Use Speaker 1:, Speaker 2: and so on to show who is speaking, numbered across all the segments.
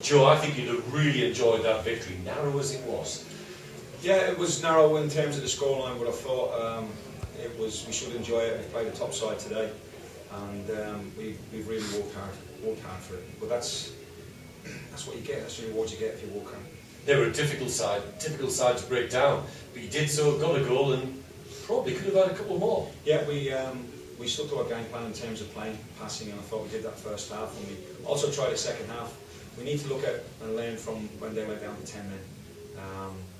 Speaker 1: Joe, I think you'd have really enjoyed that victory, narrow as it was.
Speaker 2: Yeah, it was narrow in terms of the scoreline, but I thought we should enjoy it. We played a top side today, and we've really worked hard for it. But that's what you get. That's the rewards you get if you work hard.
Speaker 1: They were a difficult side to break down, but you did so, got a goal, and probably could have had a couple more.
Speaker 2: Yeah, we stuck to our game plan in terms of playing, passing, and I thought we did that first half, and we also tried the second half. We need to look at and learn from when they went down to 10 men.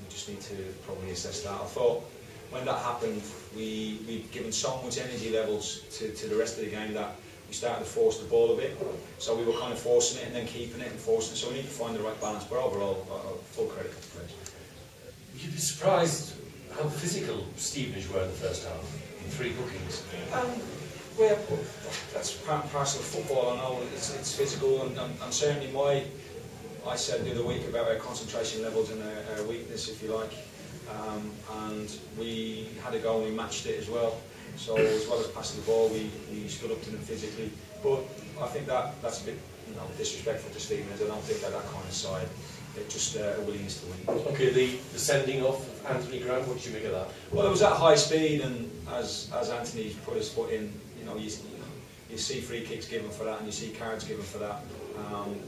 Speaker 2: We just need to probably assess that. I thought when that happened, we'd given so much energy levels to the rest of the game that we started to force the ball a bit. So we were kind of forcing it and then keeping it and forcing it. So we need to find the right balance. But overall, full credit to the players.
Speaker 1: You'd be surprised how physical Stevenage were in the first half, in 3 bookings.
Speaker 2: Well, that's part and parcel of football. I know it's physical, and certainly I said the other week about our concentration levels and our weakness, if you like, and we had a goal and we matched it as well. So as well as passing the ball, we stood up to them physically. But I think that's a bit disrespectful to Stevenage. I don't think they're that kind of side. They're just a willingness to win.
Speaker 1: Okay, the sending off of Anthony Grant, what do you make of that?
Speaker 2: Well, it was at high speed, and as Anthony put his foot in, you see free kicks given for that, and you see cards given for that.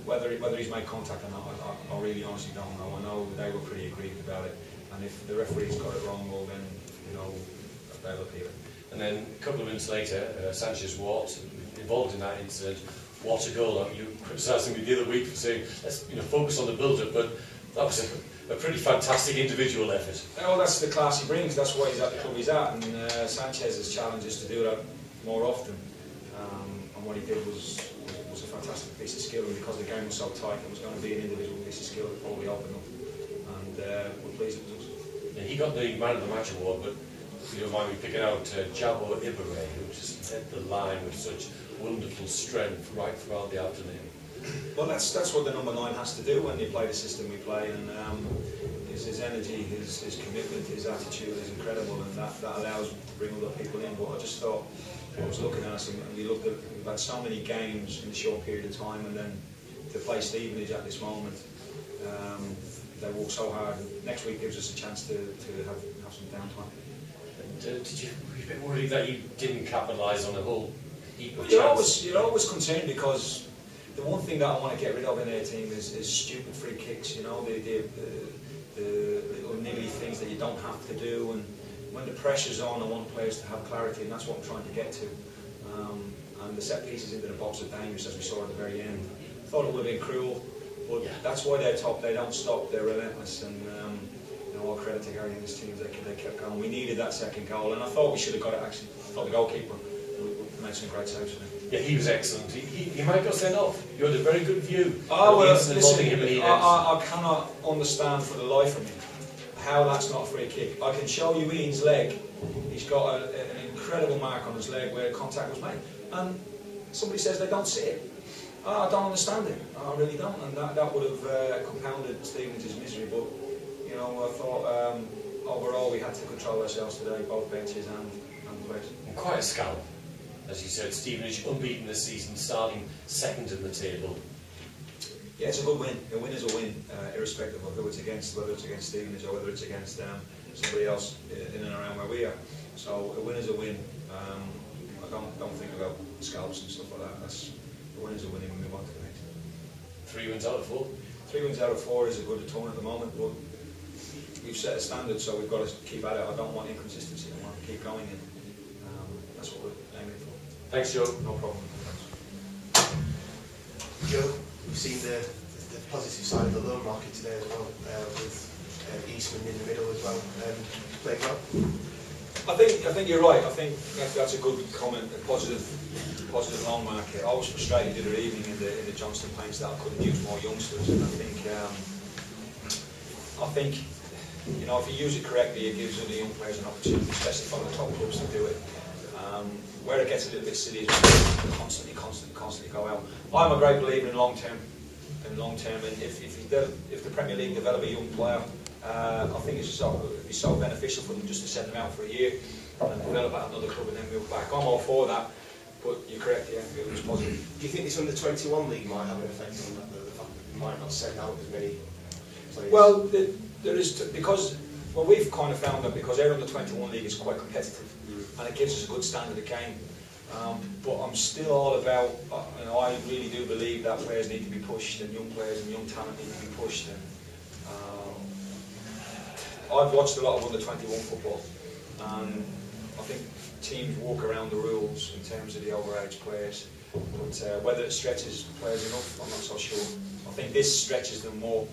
Speaker 2: Whether he's made contact or not, I really honestly don't know. I know they were pretty aggrieved about it, and if the referee's got it wrong, well then they'll appeal it.
Speaker 1: And then a couple of minutes later, Sanchez Watt involved in that incident. What a goal! You criticised me the other week for saying let's focus on the build-up, but that was a pretty fantastic individual effort.
Speaker 2: Oh, that's the class he brings. That's why he's at the club he's at, and Sanchez's challenge is to do that more often. And what he did was a fantastic piece of skill, and because the game was so tight, it was going to be an individual piece of skill that probably opened up, and we're pleased it was us.
Speaker 1: And he got the Man of the Match award, but if you don't mind me picking out Jabo Ibere, who just led the line with such wonderful strength right throughout the afternoon.
Speaker 2: Well, that's what the number 9 has to do when you play the system we play, and his energy, his commitment, his attitude is incredible, and that allows to bring other people in. But I just thought, I was looking at us, and we've had so many games in a short period of time, and then to play Stevenage at this moment, they work so hard. Next week gives us a chance to have some downtime.
Speaker 1: And were you a bit worried that you didn't capitalise on a whole heap of
Speaker 2: chances? You're always concerned, because the one thing that I want to get rid of in their team is stupid free kicks. The little niggly things that you don't have to do, and when the pressure's on, I want players to have clarity, and that's what I'm trying to get to. And the set pieces into the box are dangerous, as we saw at the very end. I thought it would have been cruel, but that's why they're top. They don't stop. They're relentless, and all credit to Gary and his teams. They kept going. We needed that second goal, and I thought we should have got it. Actually, I thought the goalkeeper made some great saves for him.
Speaker 1: Yeah, he was excellent. He might got sent off. You had a very good view.
Speaker 2: Oh well, listen, I cannot understand for the life of me how that's not a free kick. I can show you Ian's leg. He's got an incredible mark on his leg where contact was made, and somebody says they don't see it. I don't understand it. I really don't, and that would have compounded Stevenage's misery. But I thought overall we had to control ourselves today, both benches and players.
Speaker 1: And quite a scalp, as you said. Stevenage unbeaten this season, starting second in the table.
Speaker 2: Yeah, it's a good win. A win is a win, irrespective of who it's against, whether it's against Stevenage or whether it's against somebody else in and around where we are. So a win is a win. I don't think about scalps and stuff like that. A win is a win, and we move on to the next.
Speaker 1: 3 wins out of 4. 3
Speaker 2: wins out of 4 is a good return at the moment, but we've set a standard, so we've got to keep at it. I don't want inconsistency. I want to keep going, and that's what we're aiming for.
Speaker 1: Thanks, Joe.
Speaker 2: No problem.
Speaker 3: Thanks. Joe, we've seen the positive side of the loan market today as well, with Eastman in the middle as well. Playing well.
Speaker 2: I think you're right. I think that's a good comment. A positive loan market. I was frustrated the other evening in the Johnston Paints that I couldn't use more youngsters, and I think if you use it correctly, it gives the young players an opportunity, especially from the top clubs, to do it. Where it gets a little bit silly is when they constantly go out. I'm a great believer in long term, and if the Premier League develop a young player, I think it'd be so beneficial for them just to send them out for a year and develop at another club and then move back. I'm all for that, but you're correct, yeah, it was positive.
Speaker 3: Do you think this under-21 league might have an effect on that, the fact that might not send out as many players?
Speaker 2: Well, there is, because, well, we've kind of found that because our under-21 league is quite competitive, and it gives us a good standard of game. But I'm still all about, I really do believe that players need to be pushed, and young players and young talent need to be pushed. And I've watched a lot of under-21 football, and I think teams walk around the rules in terms of the overage players. But whether it stretches players enough, I'm not so sure. I think this stretches them more.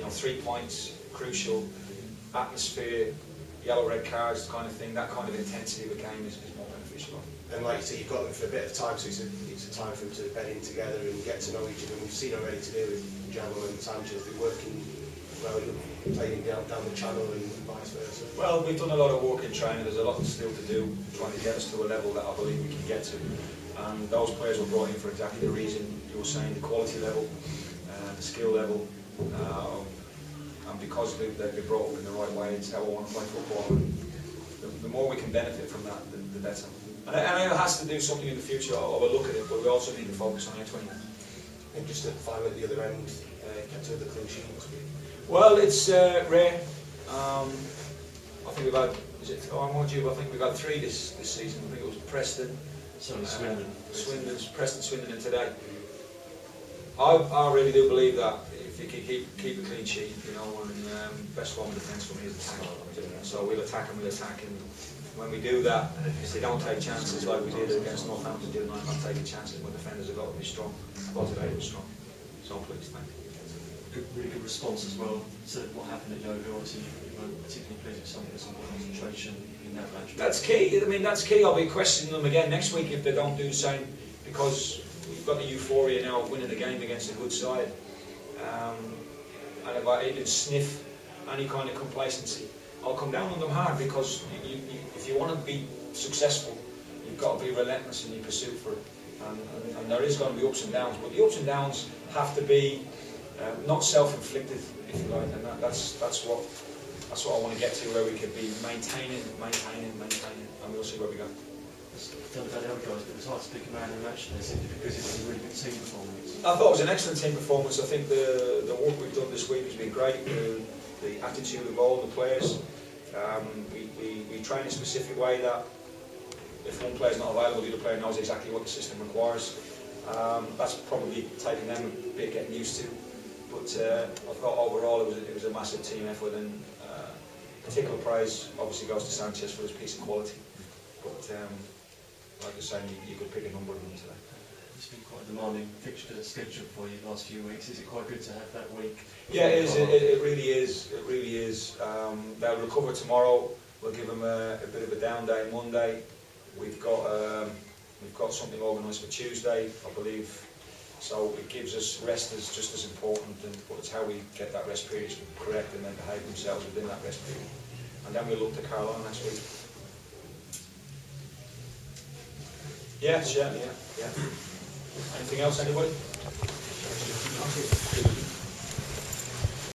Speaker 2: 3 points, crucial, atmosphere, yellow-red cards, kind of thing. That kind of intensity of a game is more beneficial.
Speaker 3: And like you say, you've got them for a bit of time, so it's a time for them to bed in together and get to know each other. And we've seen already today with Jago and Sanchez, they're working well, playing down the channel and vice versa.
Speaker 2: Well, we've done a lot of work in training. There's a lot still to do, trying to get us to a level that I believe we can get to. And those players were brought in for exactly the reason you were saying, the quality level, the skill level, and because they've been brought up in the right way, it's how I want to play football. And the more we can benefit from that, the better. And it has to do something in the future. I'll look at it, but we also need to focus on A20.
Speaker 3: And just to finally at the other end, kept to the clean sheet, must be.
Speaker 2: Well, it's rare. I think we've had, I think we've had 3 this season. I think it was Preston,
Speaker 1: Swindon.
Speaker 2: Swindon and today. I really do believe that if you can keep a clean sheet, and best form of defence for me is attack. So we'll attack and we'll attack, and when we do that, if they don't take chances like we did against Northampton the other night, not taking chances when defenders have got to be strong. Well, today was strong. So please, thank you.
Speaker 1: Really good response as well to what happened at Yeovil. Obviously, you weren't particularly pleased with some more concentration in that match.
Speaker 2: That's key. I mean, that's key. I'll be questioning them again next week if they don't do the same, because we've got the euphoria now of winning the game against a good side. And if I even sniff any kind of complacency, I'll come down on them hard, because if you want to be successful, you've got to be relentless in your pursuit for it. And there is going to be ups and downs, but the ups and downs have to be not self-inflicted, if you like, and that's what I want to get to, where we could be maintaining, and we'll see where we go.
Speaker 1: Don't know about the other guys, but it was hard to pick a man in the match there, simply because it was a really good team performance.
Speaker 2: I thought it was an excellent team performance. I think the work we've done this week has been great. The attitude of all the players. We train in a specific way that if one player's not available, the other player knows exactly what the system requires. That's probably taken them a bit getting used to. But I thought overall it was a massive team effort, and particular praise obviously goes to Sanchez for his piece of quality. But like I was saying, you could pick a number of them today.
Speaker 1: It's been quite a demanding fixture schedule for you the last few weeks. Is it quite good to have that week?
Speaker 2: Yeah, it is. It really is. It really is. They'll recover tomorrow. We'll give them a bit of a down day Monday. We've got something organised for Tuesday, I believe. So it gives us rest is just as important, but it's how we get that rest period correct and then behave themselves within that rest period. And then we'll look to Carlisle next week. Yeah. Anything else, anybody?